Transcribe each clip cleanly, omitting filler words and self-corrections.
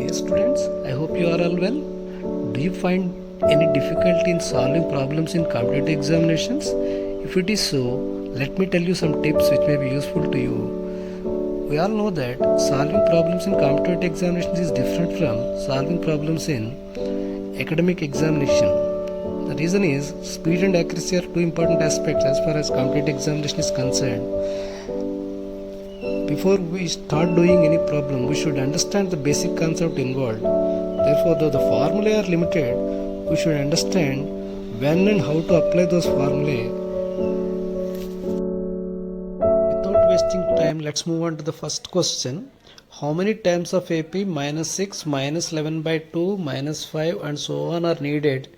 Dear students, I hope you are all well. Do you find any difficulty in solving problems in competitive examinations? If it is so, let me tell you some tips which may be useful to you. We all know that solving problems in competitive examinations is different from solving problems in academic examination. The reason is speed and accuracy are two important aspects as far as competitive examination is concerned. Before we start doing any problem, we should understand the basic concept involved. Therefore, though the formulae are limited, we should understand when and how to apply those formulae. Without wasting time, let's move on to the first question. How many terms of AP minus 6, minus 11 by 2, minus 5 and so on are needed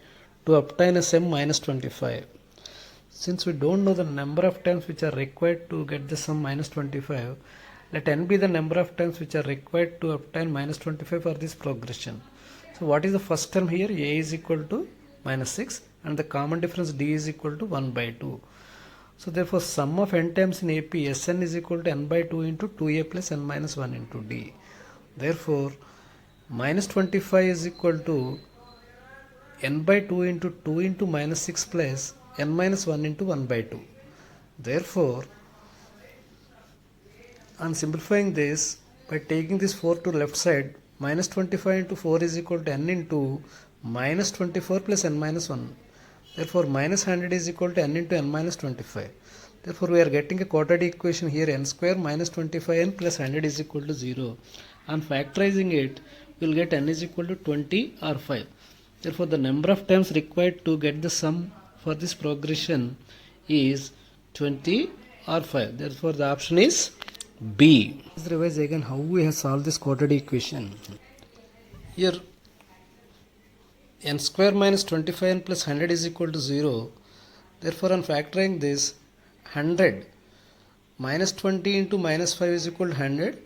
to obtain a sum minus 25? Since we don't know the number of terms which are required to get the sum minus 25, let n be the number of terms which are required to obtain minus 25 for this progression. So what is the first term here? A is equal to minus 6 and the common difference d is equal to 1 by 2. So therefore sum of n terms in AP Sn is equal to n by 2 into 2a plus n minus 1 into d. Therefore minus 25 is equal to n by 2 into 2 into minus 6 plus n minus 1 into 1 by 2. Therefore, on simplifying this, by taking this 4 to left side, minus 25 into 4 is equal to n into minus 24 plus n minus 1. Therefore, minus 100 is equal to n into n minus 25. Therefore, we are getting a quadratic equation here, n square minus 25n plus 100 is equal to 0. On factorizing it, we will get n is equal to 20 or 5. Therefore, the number of terms required to get the sum for this progression is 20 or 5. Therefore, the option is B. Let's revise again how we have solved this quadratic equation. Here, n square minus 25n plus 100 is equal to 0. Therefore, on factoring this, 100 minus 20 into minus 5 is equal to 100.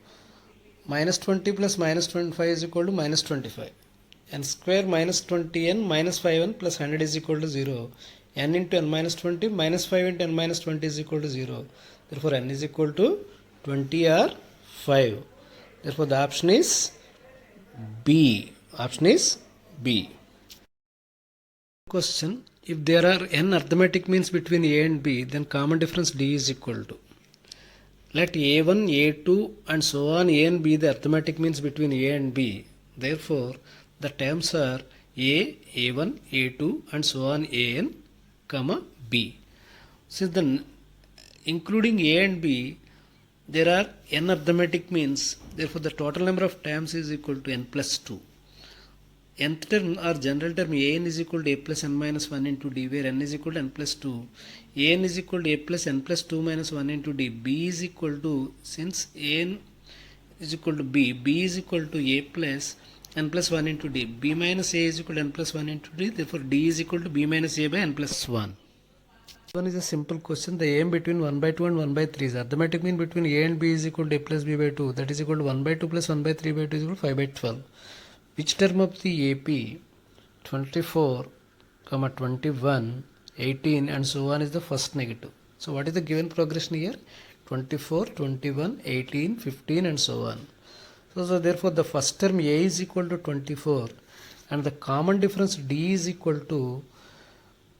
Minus 20 plus minus 25 is equal to minus 25. N square minus 20n minus 5n plus 100 is equal to 0. N into n minus 20 minus 5 into n minus 20 is equal to 0. Therefore, n is equal to 20 or 5. Therefore, the option is B. Option is B. Question. If there are n arithmetic means between A and B, then common difference D is equal to. Let A1, A2 and so on A and B the arithmetic means between A and B. Therefore, the terms are A, A1, A2 and so on AN, comma B. Since including A and B, there are n arithmetic means, therefore the total number of terms is equal to n plus 2. Nth term or general term An is equal to A plus n minus 1 into D, where n is equal to n plus 2. An is equal to A plus n plus 2 minus 1 into D. B is equal to, since An is equal to B, B is equal to A plus n plus 1 into D. B minus A is equal to n plus 1 into D. Therefore, D is equal to B minus A by n plus 1. This one is a simple question. The aim between 1 by 2 and 1 by 3 is arithmetic mean between A and B is equal to A plus B by 2. That is equal to 1 by 2 plus 1 by 3 by 2 is equal to 5 by 12. Which term of the AP 24, 21, 18 and so on is the first negative? So, what is the given progression here? 24, 21, 18, 15 and so on. So therefore, the first term A is equal to 24 and the common difference D is equal to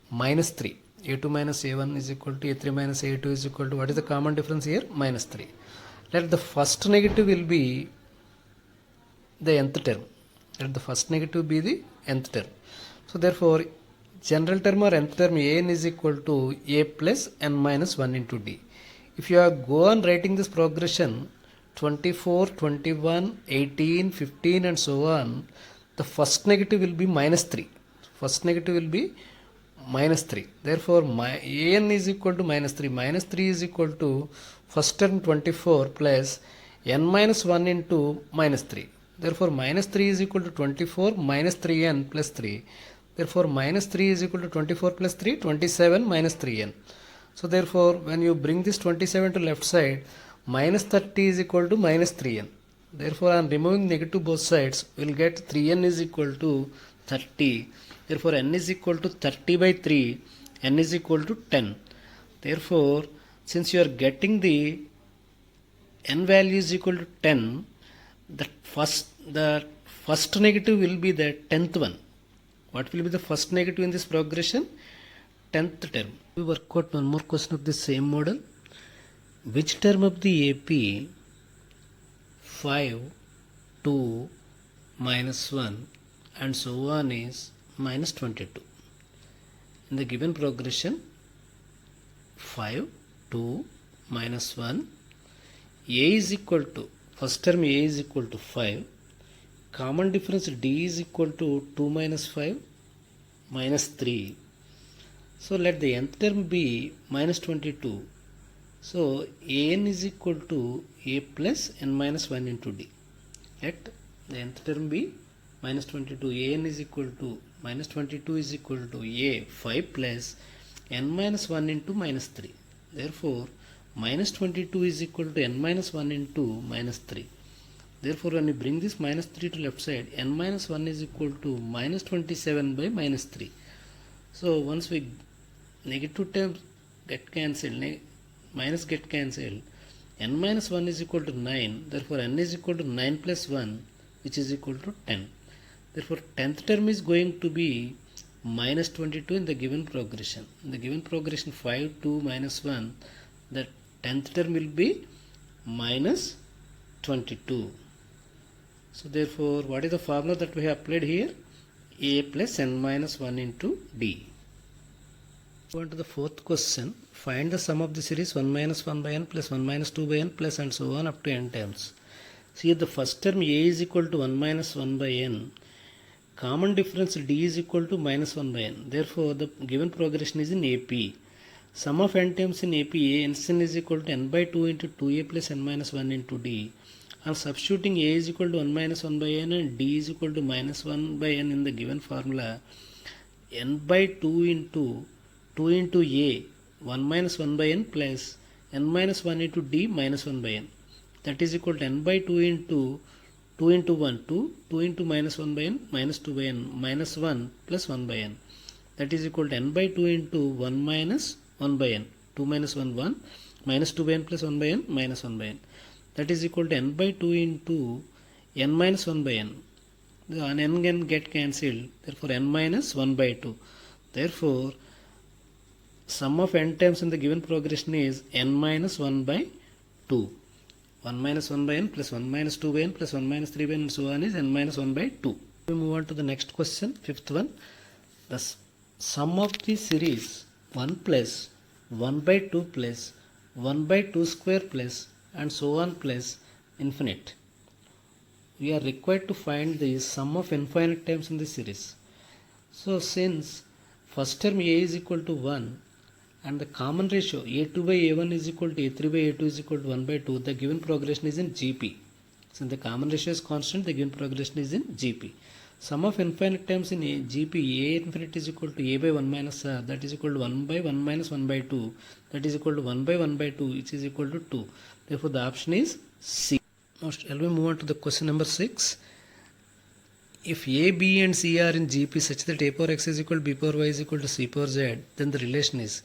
minus 3. A2 minus A1 is equal to A3 minus A2 is equal to, what is the common difference here? Minus 3. Let the first negative will be the nth term. Let the first negative be the nth term. So therefore, general term or nth term An is equal to A plus n minus 1 into D. If you go on writing this progression, 24, 21, 18, 15 and so on, the first negative will be minus 3. First negative will be minus 3. Therefore, An is equal to minus 3. Minus 3 is equal to first term 24 plus n minus 1 into minus 3. Therefore, minus 3 is equal to 24 minus 3n plus 3. Therefore, minus 3 is equal to 24 plus 3, 27 minus 3n. So, therefore, when you bring this 27 to left side, minus 30 is equal to minus 3n. Therefore, on removing negative both sides, we will get 3n is equal to 30. Therefore, n is equal to 30 by 3, n is equal to 10. Therefore, since you are getting the n value is equal to 10, the first negative will be the 10th one. What will be the first negative in this progression? 10th term. We work out one more question of the same model. Which term of the AP 5, 2, minus 1 and so on is minus 22? In the given progression, 5, 2, minus 1, A is equal to, first term A is equal to 5, common difference D is equal to 2 minus 5, minus 3. So let the nth term be minus 22. So An is equal to A plus n minus 1 into D. Let the nth term be minus 22. An is equal to minus 22 is equal to A 5 plus n minus 1 into minus 3. Therefore, minus 22 is equal to n minus 1 into minus 3. Therefore, when you bring this minus 3 to left side, n minus 1 is equal to minus 27 by minus 3. So, once we negative terms get cancelled, minus get cancelled, n minus 1 is equal to 9. Therefore, n is equal to 9 plus 1, which is equal to 10. Therefore, 10th term is going to be minus 22 in the given progression. In the given progression 5, 2, minus 1, the 10th term will be minus 22. So, therefore, what is the formula that we have applied here? A plus n minus 1 into D. Go on to the fourth question. Find the sum of the series 1 minus 1 by n plus 1 minus 2 by n plus and so on up to n times. See, the first term A is equal to 1 minus 1 by n. Common difference D is equal to minus 1 by n. Therefore, the given progression is in AP. Sum of n terms in AP A n is equal to n by 2 into 2A plus n minus 1 into D. On substituting A is equal to 1 minus 1 by n and D is equal to minus 1 by n in the given formula, n by 2 into A 1 minus 1 by n plus n minus 1 into D minus 1 by n. That is equal to n by 2 into 2 into 1, 2 into minus 1 by n minus 2 by n minus 1 plus 1 by n. That is equal to n by 2 into 1 minus 1 by n. 2 minus 1, 1 minus 2 by n plus 1 by n minus 1 by n. That is equal to n by 2 into n minus 1 by n. The n can get cancelled. Therefore, n minus 1 by 2. Therefore, sum of n terms in the given progression is n minus 1 by 2. 1 minus 1 by n plus 1 minus 2 by n plus 1 minus 3 by n and so on is n minus 1 by 2. We move on to the next question, fifth one. The sum of the series 1 plus 1 by 2 plus 1 by 2 square plus and so on plus infinite. We are required to find the sum of infinite terms in the series. So, since first term A is equal to 1 and the common ratio A2 by A1 is equal to A3 by A2 is equal to 1 by 2, the given progression is in GP. Since the common ratio is constant, the given progression is in GP. Sum of infinite terms in GP, A infinite is equal to A by 1 minus R, that is equal to 1 by 1 minus 1 by 2, that is equal to 1 by 1 by 2, which is equal to 2. Therefore, the option is C. Now, shall we move on to the question number 6? If A, B and C are in GP such that A power x is equal to B power y is equal to C power z, then the relation is,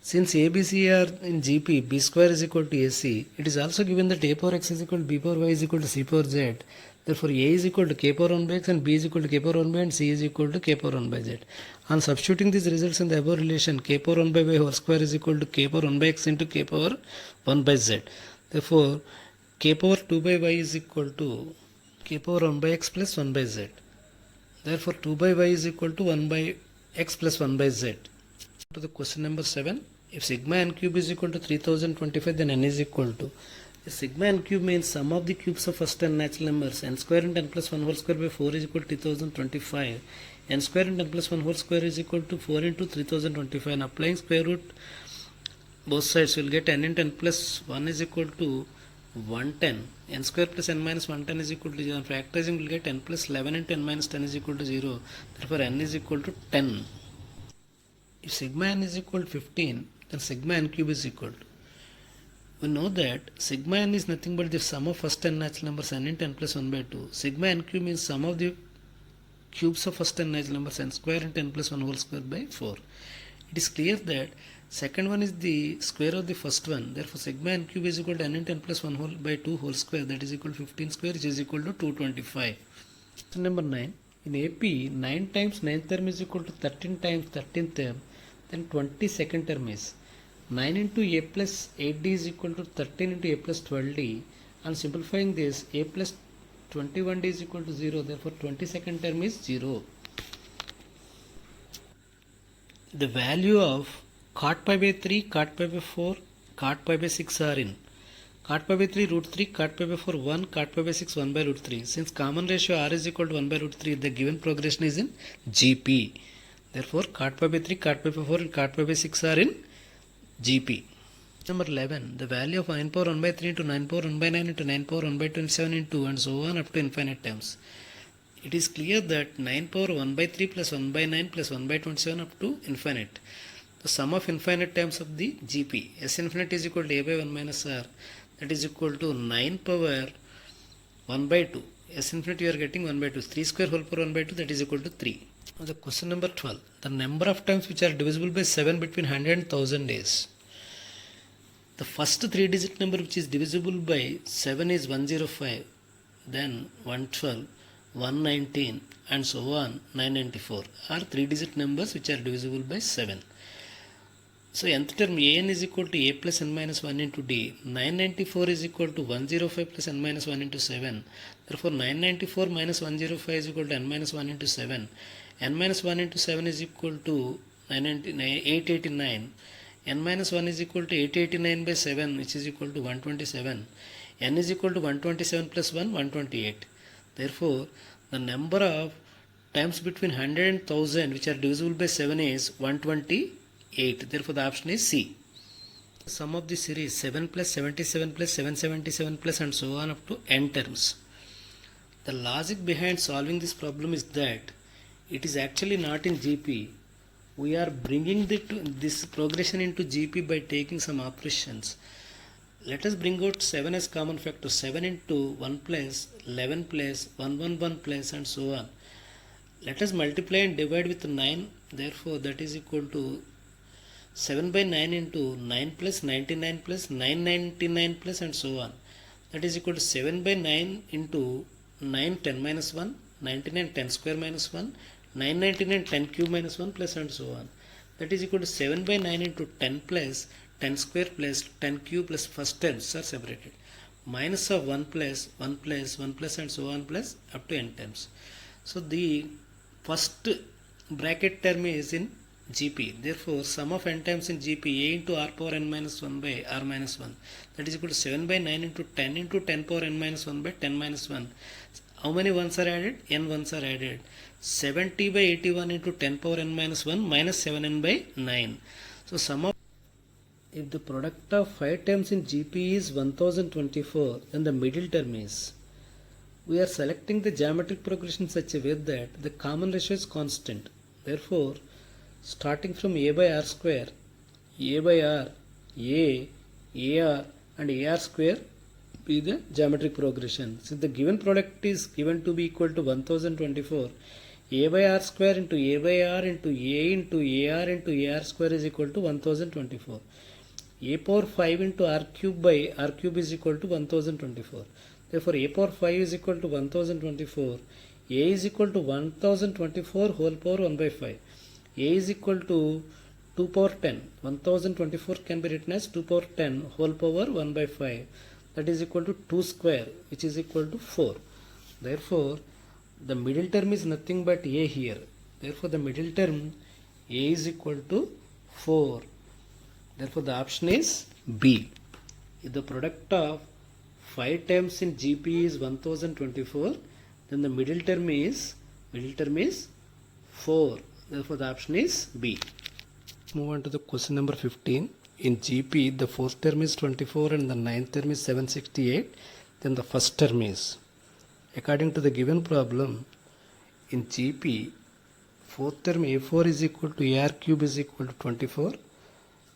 since A, B, C are in GP, B square is equal to AC, it is also given that A power x is equal to B power y is equal to C power z. Therefore, A is equal to K power 1 by x and B is equal to K power 1 by and C is equal to K power 1 by z. On substituting these results in the above relation, K power 1 by y whole square is equal to K power 1 by x into K power 1 by z. Therefore, K power 2 by y is equal to K power 1 by x plus 1 by z. Therefore, 2 by y is equal to 1 by x plus 1 by z. To the question number 7. If sigma n cube is equal to 3025, then n is equal to. Sigma n cube means sum of the cubes of first n natural numbers. N square into n plus 1 whole square by 4 is equal to 3025. N square into n plus 1 whole square is equal to 4 into 3025. And applying square root both sides, will get n into n plus 1 is equal to 110. N square plus n minus 110 is equal to 0. And factorizing will get n plus 11 into n minus 10 is equal to 0. Therefore, n is equal to 10. If sigma n is equal to 15, then sigma n cube is equal to. We know that sigma n is nothing but the sum of first n natural numbers n into n plus 1 by 2. Sigma n cube means sum of the cubes of first n natural numbers n square into n plus 1 whole square by 4. It is clear that second one is the square of the first one. Therefore, sigma n cube is equal to n into n plus 1 whole by 2 whole square, that is equal to 15 square, which is equal to 225. Question number 9. In AP, 9 times 9th term is equal to 13 times 13th term. Then 22nd term is 9 into a plus 8d is equal to 13 into a plus 12d. And simplifying this, a plus 21d is equal to 0. Therefore, 22nd term is 0. The value of cot pi by 3, cot pi by 4, cot pi by 6 are in cot pi by 3 root 3, cot pi by 4 1, cot pi by 6 1 by root 3. Since common ratio r is equal to 1 by root 3, the given progression is in GP. Therefore, cot pi by 3, cot pi by 4 and cot pi by 6 are in GP. Number 11. The value of 9 power 1 by 3 into 9 power 1 by 9 into 9 power 1 by 27 into and so on up to infinite times. It is clear that 9 power 1 by 3 plus 1 by 9 plus 1 by 27 up to infinite. The sum of infinite terms of the GP. S infinite is equal to a by 1 minus r. That is equal to 9 power 1 by 2. S infinite you are getting 1 by 2. 3 square whole power 1 by 2, that is equal to 3. Now the question number 12. The number of times which are divisible by 7 between 100 and 1000 is. The first 3 digit number which is divisible by 7 is 105, then 112, 119 and so on 994 are 3 digit numbers which are divisible by 7. So nth term an is equal to a plus n minus 1 into d. 994 is equal to 105 plus n minus 1 into 7. Therefore 994 minus 105 is equal to n minus 1 into 7. N minus 1 into 7 is equal to 889. N minus 1 is equal to 889 by 7, which is equal to 127. N is equal to 127 plus 1, 128. Therefore, the number of times between 100 and 1000 which are divisible by 7 is 128. Therefore, the option is C. The sum of the series 7 plus 77 plus 777 plus and so on up to n terms. The logic behind solving this problem is that it is actually not in GP. We are bringing this progression into GP by taking some operations. Let us bring out 7 as common factor. 7 into 1 plus 11 plus 111 plus and so on. Let us multiply and divide with 9. Therefore, that is equal to 7 by 9 into 9 plus 99 plus 999 plus and so on. That is equal to 7 by 9 into 9 10 minus 1, 99 10 square minus 1, 999 10 cube minus 1 plus and so on. That is equal to 7 by 9 into 10 plus 10 square plus 10 cube plus first terms are separated. Minus of 1 plus 1 plus 1 plus and so on plus up to n terms. So the first bracket term is in GP. Therefore, sum of n times in GP a into r power n minus 1 by r minus 1. That is equal to 7 by 9 into 10 power n minus 1 by 10 minus 1. How many ones are added? N ones are added. 70 by 81 into 10 power n minus 1 minus 7n by 9. So sum of, if the product of 5 terms in GP is 1024, then the middle term is. We are selecting the geometric progression in such a way that the common ratio is constant. Therefore, starting from a by r square, a by r, ar and ar square be the geometric progression. Since the given product is given to be equal to 1024, a by r square into a by r into a into ar into ar square is equal to 1024. A power 5 into r cube by r cube is equal to 1024. Therefore, a power 5 is equal to 1024. A is equal to 1024 whole power 1 by 5. A is equal to 2 power 10. 1024 can be written as 2 power 10 whole power 1 by 5. That is equal to 2 square, which is equal to 4. Therefore, the middle term is nothing but a here. Therefore, the middle term a is equal to 4. Therefore, the option is B. If the product of 5 terms in GP is 1024, then the middle term is 4. Therefore, the option is B. Let's move on to the question number 15. In GP, the fourth term is 24 and the ninth term is 768. Then the first term is, according to the given problem, in GP, fourth term A4 is equal to AR cube is equal to 24.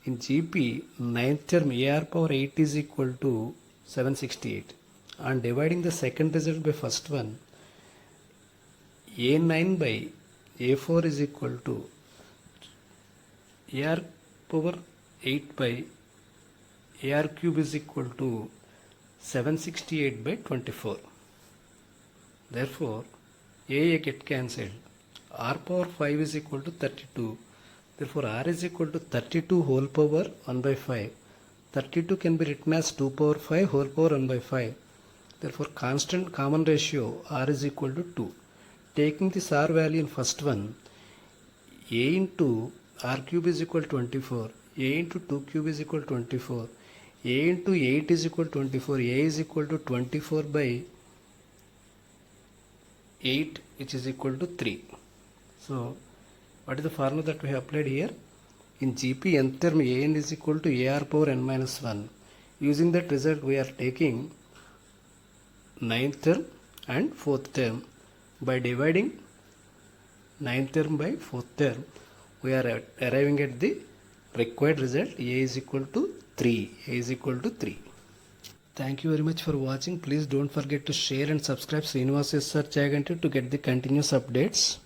In GP, ninth term AR power 8 is equal to 768. And dividing the second result by first one, A9 by A4 is equal to AR power 8 by AR cube is equal to 768 by 24. Therefore, A get cancelled. R power 5 is equal to 32. Therefore, R is equal to 32 whole power 1 by 5. 32 can be written as 2 power 5 whole power 1 by 5. Therefore, constant common ratio R is equal to 2. Taking this R value in first one, A into R cube is equal to 24. A into 2 cube is equal to 24. A into 8 is equal to 24. A is equal to 24 by 8, which is equal to 3. So, what is the formula that we have applied here? In GP nth term, An is equal to AR power n minus 1. Using that result, we are taking 9th term and 4th term. By dividing 9th term by 4th term, we are arriving at the required result. A is equal to 3. A is equal to 3. Thank you very much for watching. Please don't forget to share and subscribe Srinivas Sir Chaganti to get the continuous updates.